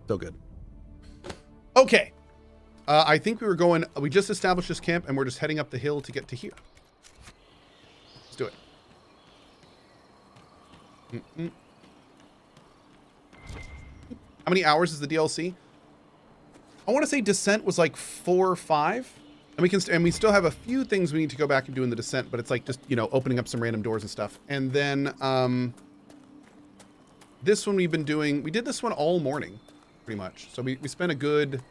So good. Okay. I think we just established this camp and we're just heading up the hill to get to here. Let's do it. How many hours is the DLC? I want to say Descent was like 4 or 5. And we still have a few things we need to go back and do in the Descent, but it's like just, opening up some random doors and stuff. And then this one we did this one all morning, pretty much. So we spent a good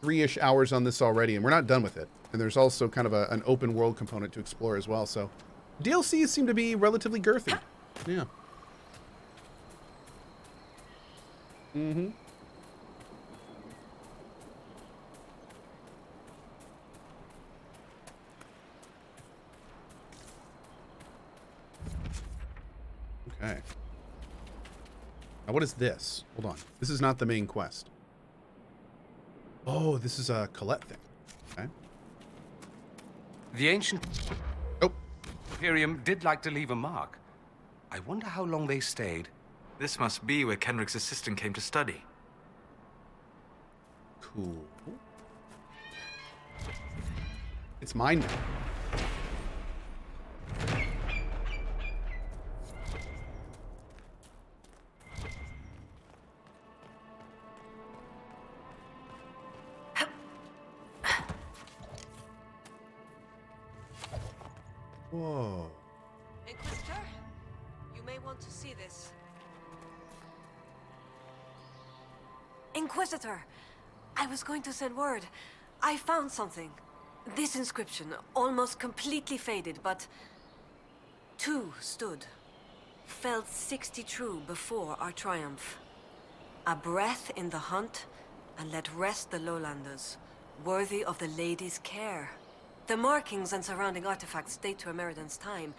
3-ish hours on this already, and we're not done with it. And there's also kind of an open world component to explore as well. So DLCs seem to be relatively girthy. Yeah. Mm-hmm. Okay. Now what is this? Hold on. This is not the main quest. Oh, this is a Colette thing. Okay. The ancient Oh. Imperium did like to leave a mark. I wonder how long they stayed. This must be where Kenrick's assistant came to study. Cool. It's mine now. Whoa. Inquisitor, you may want to see this. Inquisitor, I was going to send word. I found something. This inscription, almost completely faded, but 2 stood. Felt 60 true before our triumph. A breath in the hunt, and let rest the lowlanders, worthy of the lady's care. The markings and surrounding artifacts date to Emeridan's time.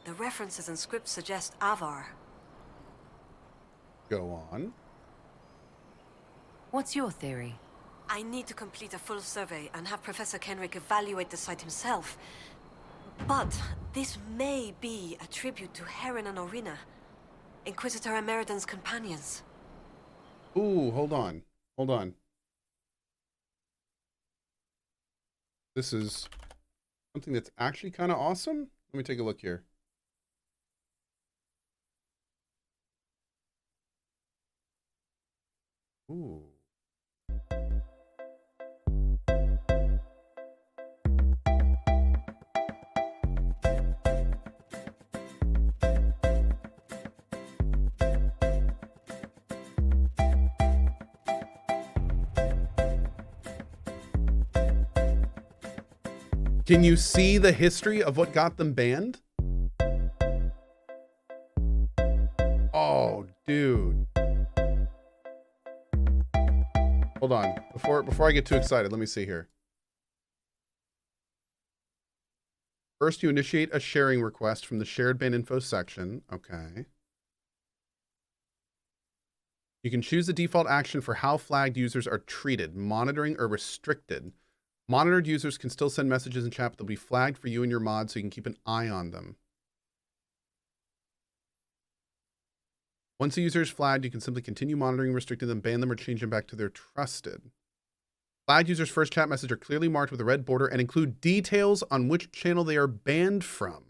The references and scripts suggest Avar. Go on. What's your theory? I need to complete a full survey and have Professor Kenrick evaluate the site himself. But this may be a tribute to Heron and Orina, Inquisitor Emeridan's companions. Ooh, hold on. Hold on. This is something that's actually kind of awesome. Let me take a look here. Ooh. Can you see the history of what got them banned? Oh, dude. Hold on. Before I get too excited, let me see here. First, you initiate a sharing request from the shared ban info section. Okay. You can choose the default action for how flagged users are treated, monitoring or restricted. Monitored users can still send messages in chat, but they'll be flagged for you and your mod so you can keep an eye on them. Once a user is flagged, you can simply continue monitoring, restricting them, ban them, or change them back to their trusted. Flagged users' first chat message are clearly marked with a red border and include details on which channel they are banned from.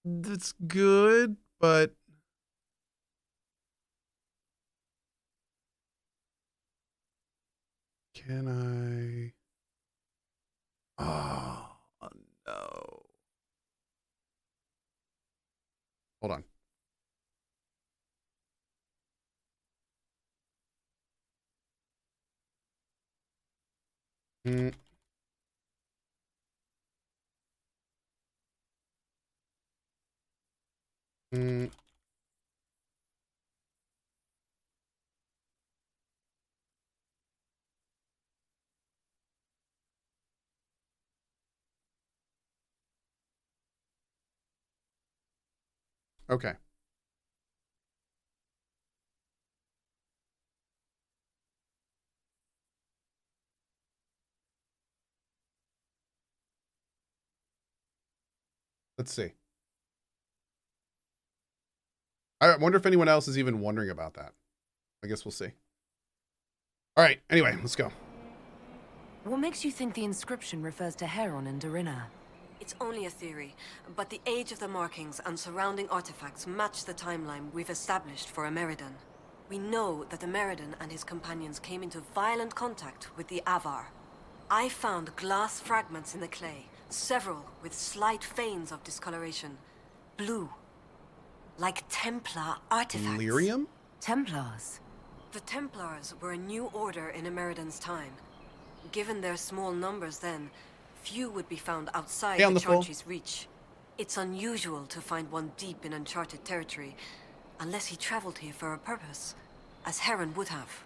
That's good, but... Can I... Oh, no. Hold on. Mm. Mm. Okay. Let's see. I wonder if anyone else is even wondering about that. I guess we'll see. All right. Anyway, let's go. What makes you think the inscription refers to Hakkon and Dorinna? It's only a theory, but the age of the markings and surrounding artifacts match the timeline we've established for Ameridan. We know that Ameridan and his companions came into violent contact with the Avar. I found glass fragments in the clay, several with slight veins of discoloration. Blue. Like Templar artifacts. Lyrium? Templars. The Templars were a new order in Ameridan's time. Given their small numbers then, few would be found outside Hey, on the the full. Church's reach. It's unusual to find one deep in uncharted territory, unless he traveled here for a purpose, as Heron would have.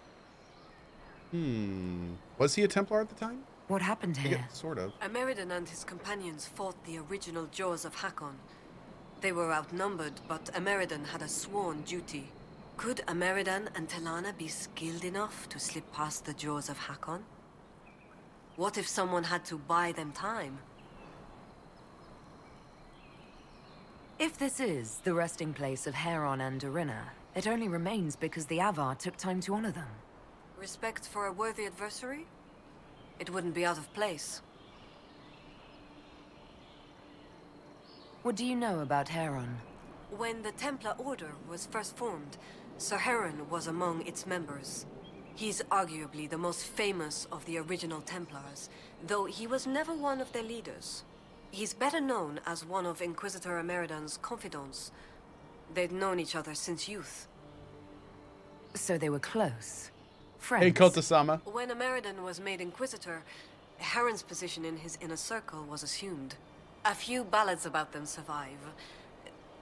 Was he a Templar at the time? What happened I here? guess, sort of. Ameridan and his companions fought the original Jaws of Hakkon. They were outnumbered, but Ameridan had a sworn duty. Could Ameridan and Telana be skilled enough to slip past the Jaws of Hakkon? What if someone had to buy them time? If this is the resting place of Hakkon and Dorinna, it only remains because the Avar took time to honor them. Respect for a worthy adversary? It wouldn't be out of place. What do you know about Hakkon? When the Templar Order was first formed, Sir Heron was among its members. He's arguably the most famous of the original Templars, though he was never one of their leaders. He's better known as one of Inquisitor Ameridan's confidants. They'd known each other since youth. So they were close. Friends. Hey, Kota-sama. When Ameridan was made Inquisitor, Heron's position in his inner circle was assumed. A few ballads about them survive.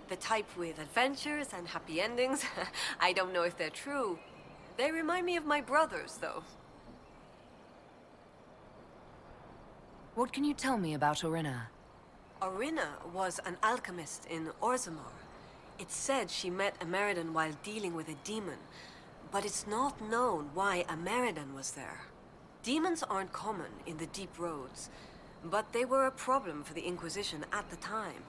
The type with adventures and happy endings. I don't know if they're true. They remind me of my brothers, though. What can you tell me about Dorinna? Orina was an alchemist in Orzammar. It's said she met Ameridan while dealing with a demon, but it's not known why Ameridan was there. Demons aren't common in the deep roads, but they were a problem for the Inquisition at the time.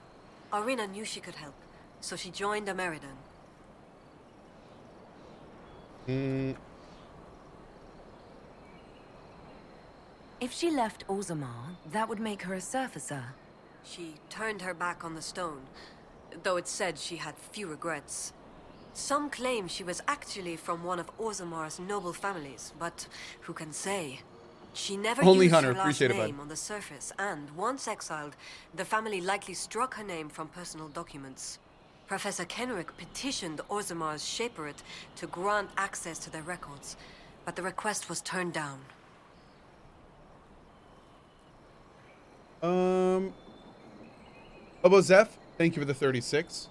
Orina knew she could help, so she joined Ameridan. If she left Orzammar, that would make her a surfacer. She turned her back on the stone, though it's said she had few regrets. Some claim she was actually from one of Orzammar's noble families, but who can say? She never Only used Hunter. her last Appreciate it, bud. name on the surface, and once exiled, the family likely struck her name from personal documents. Professor Kenrick petitioned Orzammar's Shaperate to grant access to their records, but the request was turned down. Obo Zeph, thank you for the 36.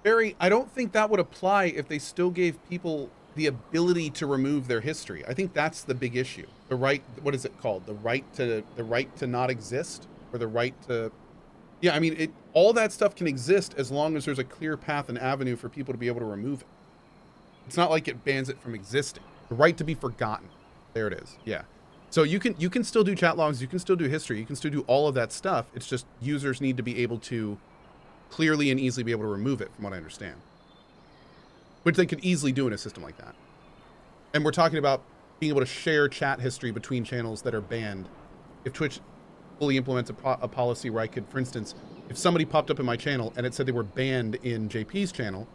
Barry, I don't think that would apply if they still gave people the ability to remove their history. I think that's the big issue. The right, what is it called? The right to not exist, or the right to, yeah, I mean, all that stuff can exist as long as there's a clear path and avenue for people to be able to remove it. It's not like it bans it from existing. The right to be forgotten. There it is. Yeah. So you can still do chat logs, you can still do history, you can still do all of that stuff. It's just users need to be able to clearly and easily be able to remove it, from what I understand. Which they could easily do in a system like that. And we're talking about being able to share chat history between channels that are banned. If Twitch fully implements a policy where I could, for instance, if somebody popped up in my channel and it said they were banned in JP's channel,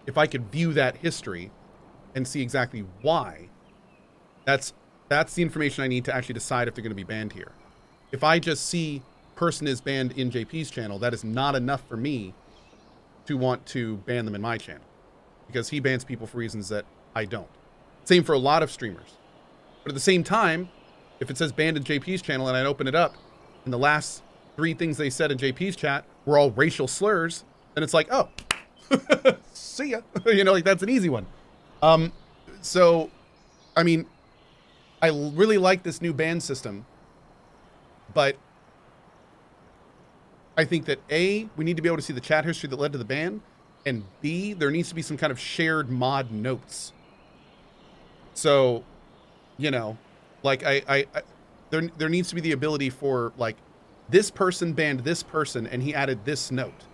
if I could view that history and see exactly why, that's the information I need to actually decide if they're going to be banned here. If I just see person is banned in JP's channel, that is not enough for me to want to ban them in my channel, because he bans people for reasons that I don't. Same for a lot of streamers. But at the same time, if it says banned in JP's channel and I open it up and the last 3 things they said in JP's chat were all racial slurs, then it's like, oh, see ya. You know, like that's an easy one. So, I mean, I really like this new ban system, but I think that A, we need to be able to see the chat history that led to the ban, and B, there needs to be some kind of shared mod notes. So, you know, like there needs to be the ability for like, this person banned this person and he added this note.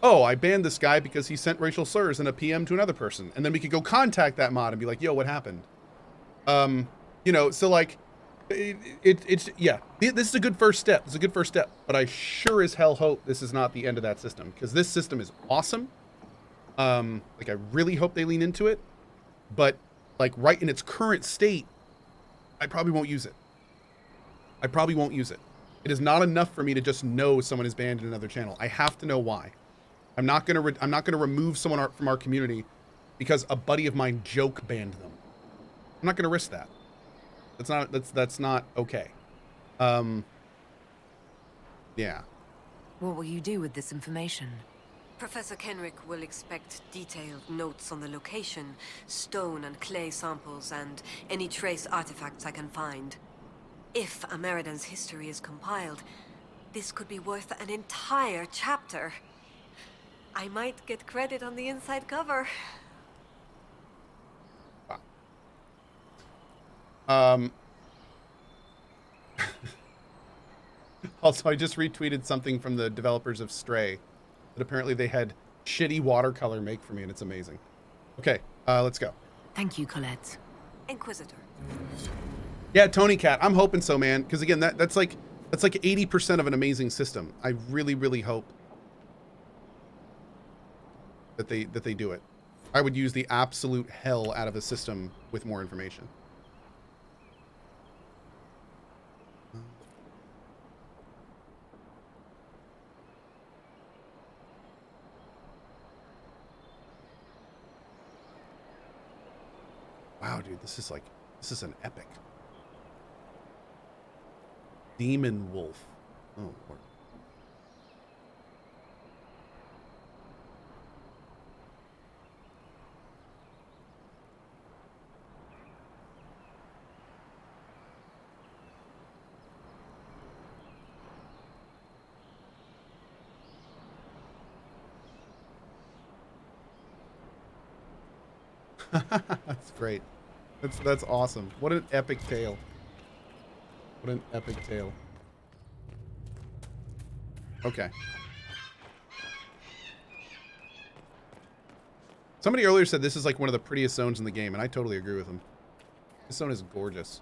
oh, I banned this guy because he sent racial slurs in a PM to another person. And then we could go contact that mod and be like, yo, what happened? You know, so like, it's, yeah, this is a good first step. It's a good first step. But I sure as hell hope this is not the end of that system, because this system is awesome. Like, I really hope they lean into it. But, like, right in its current state, I probably won't use it. I probably won't use it. It is not enough for me to just know someone is banned in another channel. I have to know why. I'm not gonna remove someone from our community because a buddy of mine joke banned them. I'm not gonna risk that. That's not okay. Yeah. What will you do with this information? Professor Kenrick will expect detailed notes on the location, stone and clay samples, and any trace artifacts I can find. If Ameridan's history is compiled, this could be worth an entire chapter. I might get credit on the inside cover. Wow. Also, I just retweeted something from the developers of Stray that apparently they had shitty watercolor make for me, and it's amazing. Okay, let's go. Thank you, Colette. Inquisitor. Yeah, Tony Cat. I'm hoping so, man. Because again, that's like 80% of an amazing system. I really, really hope that they do it. I would use the absolute hell out of a system with more information. Wow, dude, this is an epic. Demon Wolf. Oh, Lord. That's great. That's awesome. What an epic tale. What an epic tale. Okay. Somebody earlier said this is like one of the prettiest zones in the game, and I totally agree with them. This zone is gorgeous.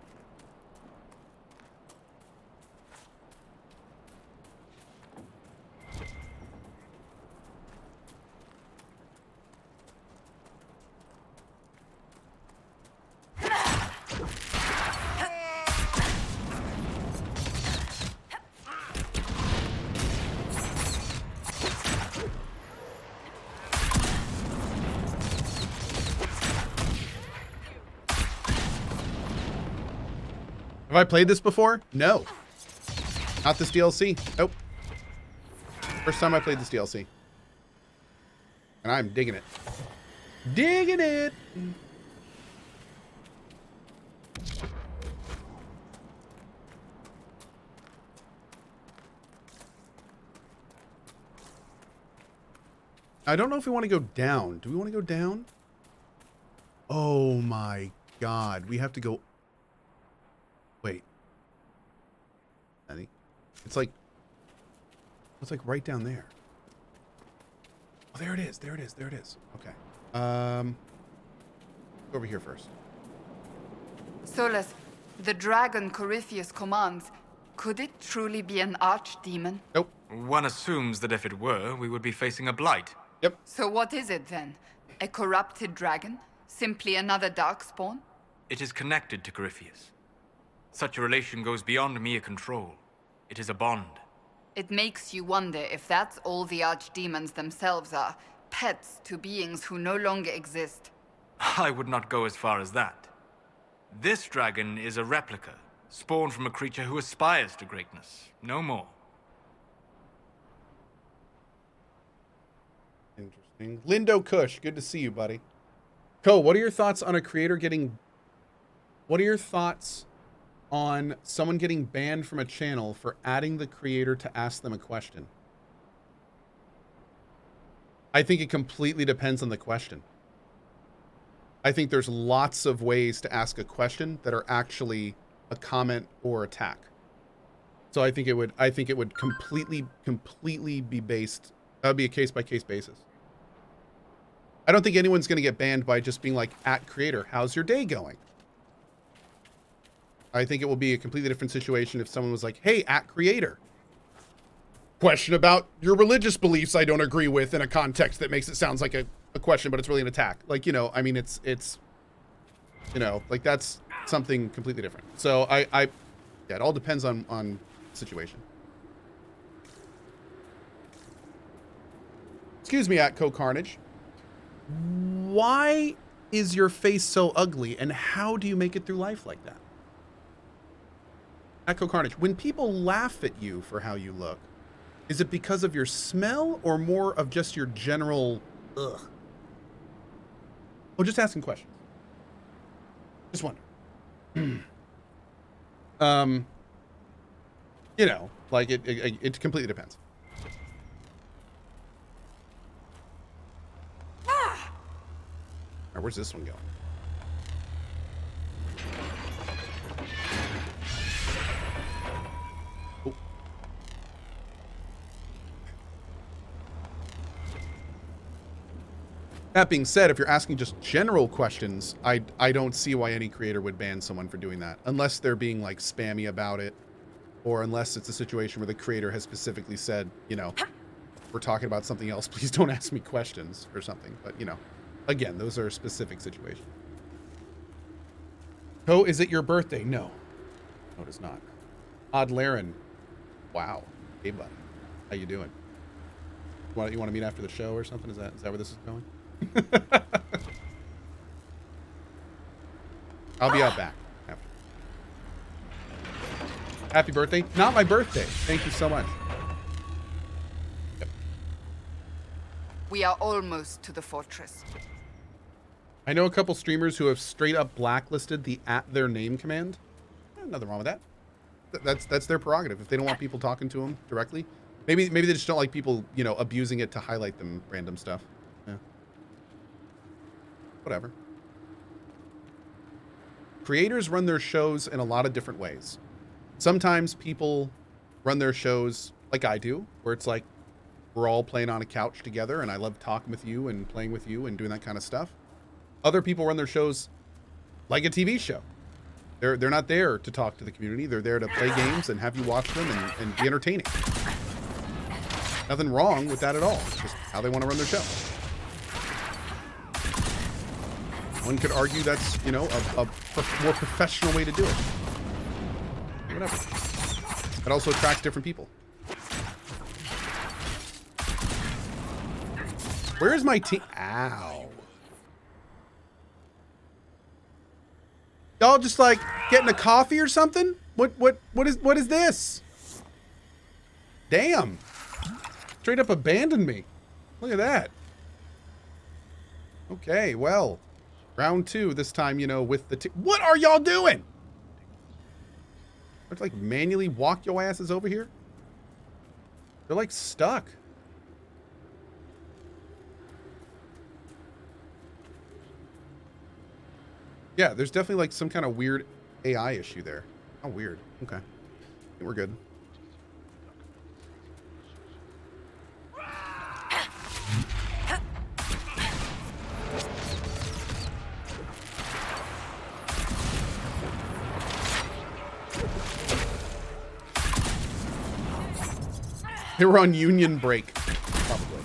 Have I played this before? No. Not this DLC. Nope. First time I played this DLC. And I'm digging it. Digging it! I don't know if we want to go down. Do we want to go down? Oh my god. We have to go... Wait. It's like right down there. Oh, there it is. There it is. There it is. Okay. Go over here first. Solus, the dragon Corypheus commands, could it truly be an archdemon? Nope. One assumes that if it were, we would be facing a blight. Yep. So what is it then? A corrupted dragon? Simply another darkspawn? It is connected to Corypheus. Such a relation goes beyond mere control. It is a bond. It makes you wonder if that's all the archdemons themselves are, pets to beings who no longer exist. I would not go as far as that. This dragon is a replica, spawned from a creature who aspires to greatness, no more. Interesting. Lindo Kush, good to see you, buddy. Ko, what are your thoughts on a creator getting... What are your thoughts on someone getting banned from a channel for adding the creator to ask them a question? I think it completely depends on the question. I think there's lots of ways to ask a question that are actually a comment or attack. So I think it would completely be based That would be a case-by-case basis. I don't think anyone's going to get banned by just being like, @creator, how's your day going? I think it will be a completely different situation if someone was like, hey, @creator. Question about your religious beliefs I don't agree with in a context that makes it sound like a question, but it's really an attack. Like, you know, I mean, it's you know, like that's something completely different. So yeah, it all depends on situation. Excuse me, CohhCarnage. Why is your face so ugly, and how do you make it through life like that? CohhCarnage, when people laugh at you for how you look, is it because of your smell or more of just your general ugh? Oh, just asking questions. Just wonder. You know, like it completely depends. All right, where's this one going? Oh. That being said, if you're asking just general questions, I don't see why any creator would ban someone for doing that, unless they're being like spammy about it, or unless it's a situation where the creator has specifically said, you know, we're talking about something else, please don't ask me questions or something. But, you know, again, those are specific situations. Oh, is it your birthday? No. No, it is not. Odd Laren. Wow. Hey, buddy. How you doing? You want to meet after the show or something? Is that where this is going? I'll be out back after. Happy birthday. Not my birthday. Thank you so much. Yep. We are almost to the fortress. I know a couple streamers who have straight up blacklisted the @their-name command. Nothing wrong with that. That's their prerogative. If they don't want people talking to them directly, maybe they just don't like people, you know, abusing it to highlight them random stuff. Yeah. Whatever. Creators run their shows in a lot of different ways. Sometimes people run their shows like I do, where it's like we're all playing on a couch together and I love talking with you and playing with you and doing that kind of stuff. Other people run their shows like a TV show. They're not there to talk to the community. They're there to play games and have you watch them and be entertaining. Nothing wrong with that at all. It's just how they want to run their show. One could argue that's, you know, a more professional way to do it. Whatever. It also attracts different people. Where's my team? Ow. Y'all just like getting a coffee or something? What is this? Damn. Straight up abandoned me. Look at that. Okay, well, round 2 this time, you know, with the what are y'all doing? Let's like manually walk your asses over here. They're like stuck. Yeah, there's definitely like some kind of weird AI issue there. Oh, weird. Okay. I think we're good. They were on union break. Probably.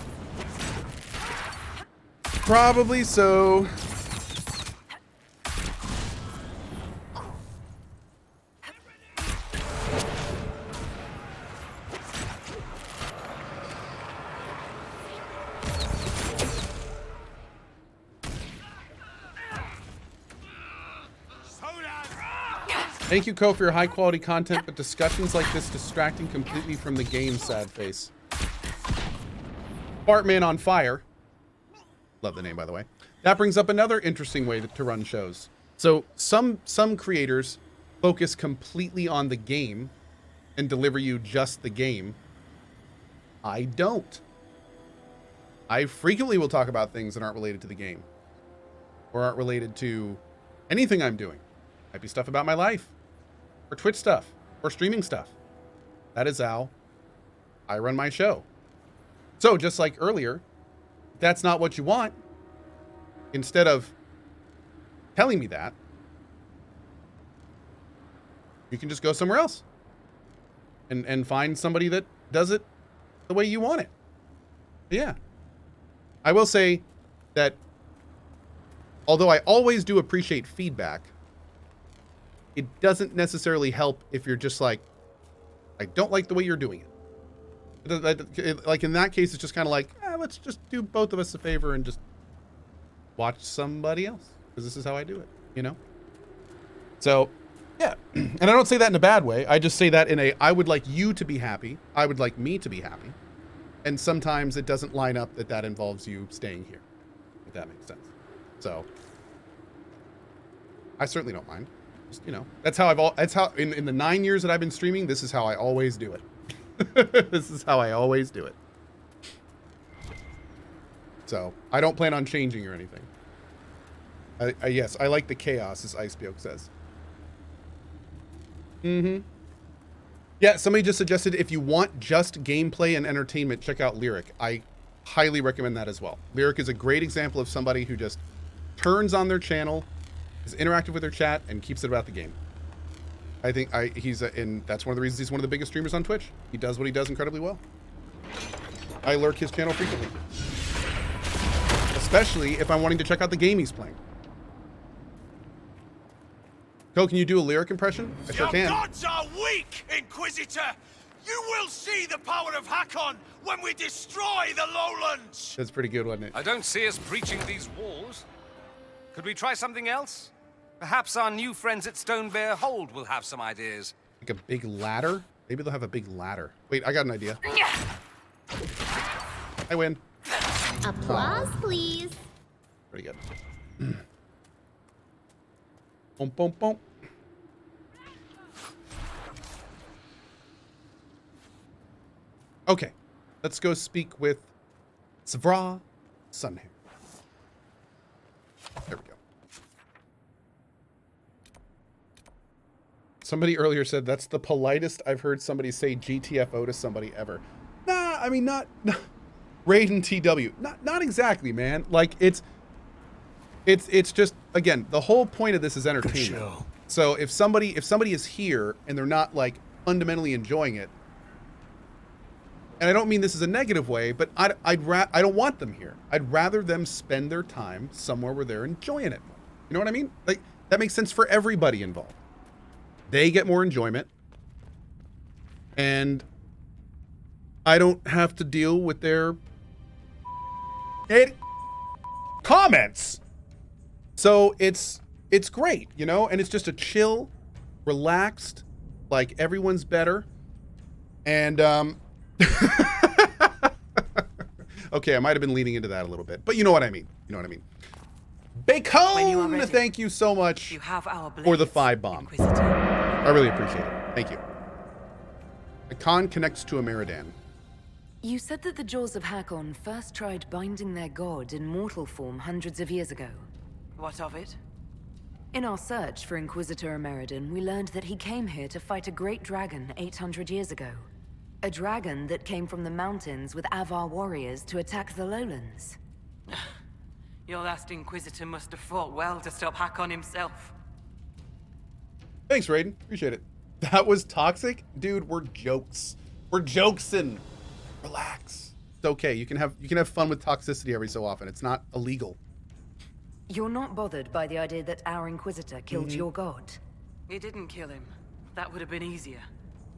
Probably so. Thank you, Ko, for your high quality content, but discussions like this distracting completely from the game, sad face. Bartman on Fire. Love the name, by the way. That brings up another interesting way to run shows. So some creators focus completely on the game and deliver you just the game. I don't. I frequently will talk about things that aren't related to the game or aren't related to anything I'm doing. Might be stuff about my life or Twitch stuff or streaming stuff. That is how I run my show. So just like earlier, if that's not what you want, instead of telling me that, you can just go somewhere else and find somebody that does it the way you want it. But yeah. I will say that although I always do appreciate feedback, it doesn't necessarily help if you're just like, I don't like the way you're doing it. Like in that case, it's just kind of like, let's just do both of us a favor and just watch somebody else, because this is how I do it, you know? So, yeah. And I don't say that in a bad way. I just say that in a, I would like you to be happy. I would like me to be happy. And sometimes it doesn't line up that involves you staying here, if that makes sense. So, I certainly don't mind. Just, you know, that's how in the 9 years that I've been streaming, this is how I always do it. This is how I always do it. So, I don't plan on changing or anything. Yes, I like the chaos, as Icebeok says. Mm-hmm. Yeah, somebody just suggested if you want just gameplay and entertainment, check out Lyric. I highly recommend that as well. Lyric is a great example of somebody who just turns on their channel, is interactive with their chat, and keeps it about the game. I think that's one of the reasons he's one of the biggest streamers on Twitch. He does what he does incredibly well. I lurk his channel frequently. Especially if I'm wanting to check out the game he's playing. Ko, can you do a Lyric impression? I sure can. Your gods are weak, Inquisitor! You will see the power of Hakkon when we destroy the lowlands! That's pretty good, wasn't it? I don't see us breaching these walls. Could we try something else? Perhaps our new friends at Stone Bear Hold will have some ideas. Like a big ladder? Maybe they'll have a big ladder. Wait, I got an idea. I win. Applause, please. Pretty good. Boom, boom, boom. Okay, let's go speak with Savra Sunhair. There we go. Somebody earlier said that's the politest I've heard somebody say GTFO to somebody ever. Nah, I mean not Raiden TW. Not exactly, man. Like it's just, again, the whole point of this is entertainment. So if somebody is here and they're not like fundamentally enjoying it, and I don't mean this is a negative way, but I don't want them here. I'd rather them spend their time somewhere where they're enjoying it more. You know what I mean? Like that makes sense for everybody involved. They get more enjoyment, and I don't have to deal with their comments. So it's great, you know, and it's just a chill, relaxed, like everyone's better. And okay, I might have been leaning into that a little bit, but you know what I mean. You know what I mean. Bacon, thank you so much for the 5 bomb. Inquisitor. I really appreciate it. Thank you. Hakkon connects to a Meridan. You said that the Jaws of Hakkon first tried binding their god in mortal form hundreds of years ago. What of it? In our search for Inquisitor Ameridan, we learned that he came here to fight a great dragon 800 years ago. A dragon that came from the mountains with Avar warriors to attack the lowlands. Your last Inquisitor must have fought well to stop Hakkon himself. Thanks, Raiden. Appreciate it. That was toxic? Dude, we're jokes. We're jokesing. Relax. It's okay. You can have fun with toxicity every so often. It's not illegal. You're not bothered by the idea that our Inquisitor killed your god? He didn't kill him. That would have been easier.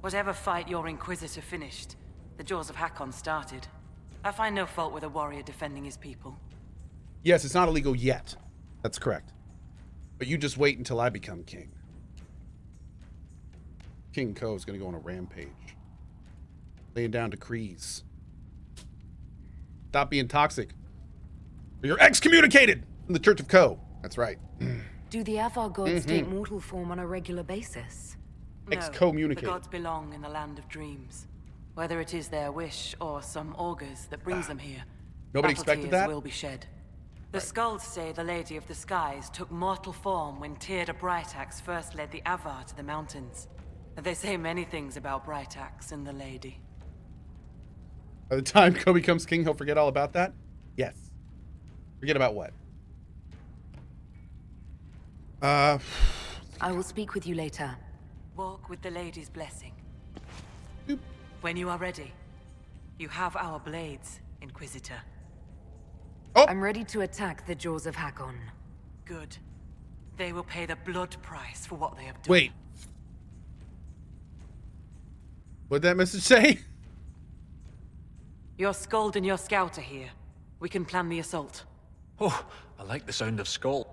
Whatever fight your Inquisitor finished, the Jaws of Hakkon started. I find no fault with a warrior defending his people. Yes, it's not illegal yet. That's correct. But you just wait until I become king. King Ko is going to go on a rampage. Laying down decrees. Stop being toxic, or you're excommunicated from the Church of Ko. That's right. Do the Avar gods take mortal form on a regular basis? No, Excommunicated. the gods belong in the land of dreams. Whether it is their wish or some augurs that brings them here, Nobody battle expected tears that? will be shed. The skulls say the Lady of the Skies took mortal form when Tyrda Brightaxe first led the Avar to the mountains. They say many things about Brightaxe and the Lady. By the time Ko becomes king, he'll forget all about that? Yes. Forget about what? I will speak with you later. Walk with the lady's blessing. Boop. When you are ready, you have our blades, Inquisitor. Oh! I'm ready to attack the jaws of Hakkon. Good. They will pay the blood price for what they have done. Wait. What'd that message say? Your Skald and your Scout are here. We can plan the assault. Oh, I like the sound of Skull.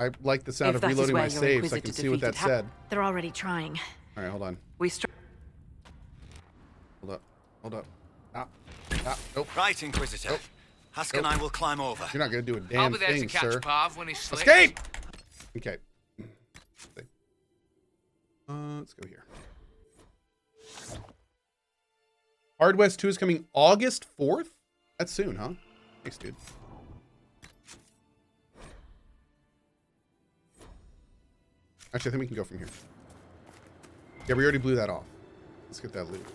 I like the sound If of that is reloading where my your save so I can Inquisitor see what that defeated said. They're already trying. All right, hold on. We Hold up. Hold up. Nope. Right, Inquisitor. Nope. Hakkon and I will climb over. You're not going to do a damn I'll be there thing, to catch sir. Pav when he slips. Escape! Okay. Let's go here. Hard West 2 is coming August 4th? That's soon, huh? Thanks, dude. Actually, I think we can go from here. Yeah, we already blew that off. Let's get that loot.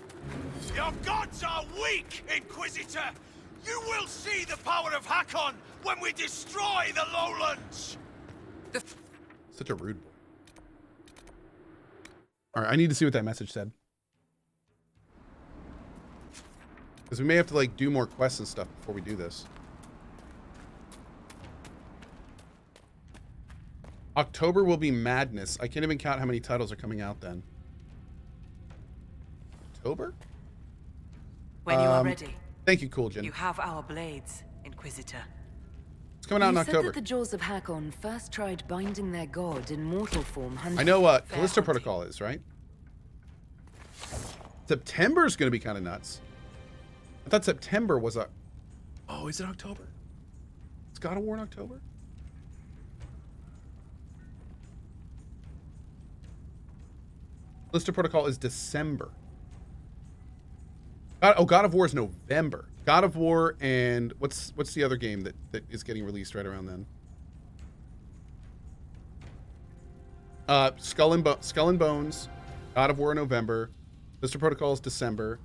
Your gods are weak, Inquisitor! You will see the power of Hakkon when we destroy the lowlands! Such a rude boy. Alright, I need to see what that message said. Because we may have to, like, do more quests and stuff before we do this. October will be madness. I can't even count how many titles are coming out then. October? When you are ready, Thank you, Coolgen. you have our blades, Inquisitor. It's coming out in You said October. that the jaws of Hakkon first tried binding their god in mortal form. I know what Callisto hunting. Protocol is, right? September is going to be kind of nuts. I thought September was a... Oh, is it October? Is God of War in October? Callisto Protocol is December. God of War is November. God of War and what's the other game that is getting released right around then? Skull and Bones, God of War in November, Callisto Protocol is December,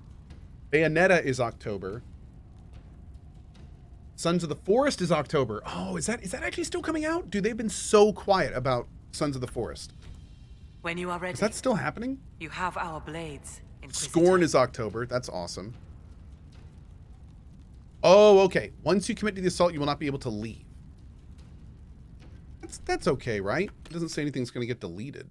Bayonetta is October, Sons of the Forest is October. Oh, is that actually still coming out? Dude, they've been so quiet about Sons of the Forest. When you are ready, Is that still happening? you have our blades, Inquisitor. Scorn is October. That's awesome. Oh, okay. Once you commit to the assault, you will not be able to leave. That's okay, right? It doesn't say anything's going to get deleted.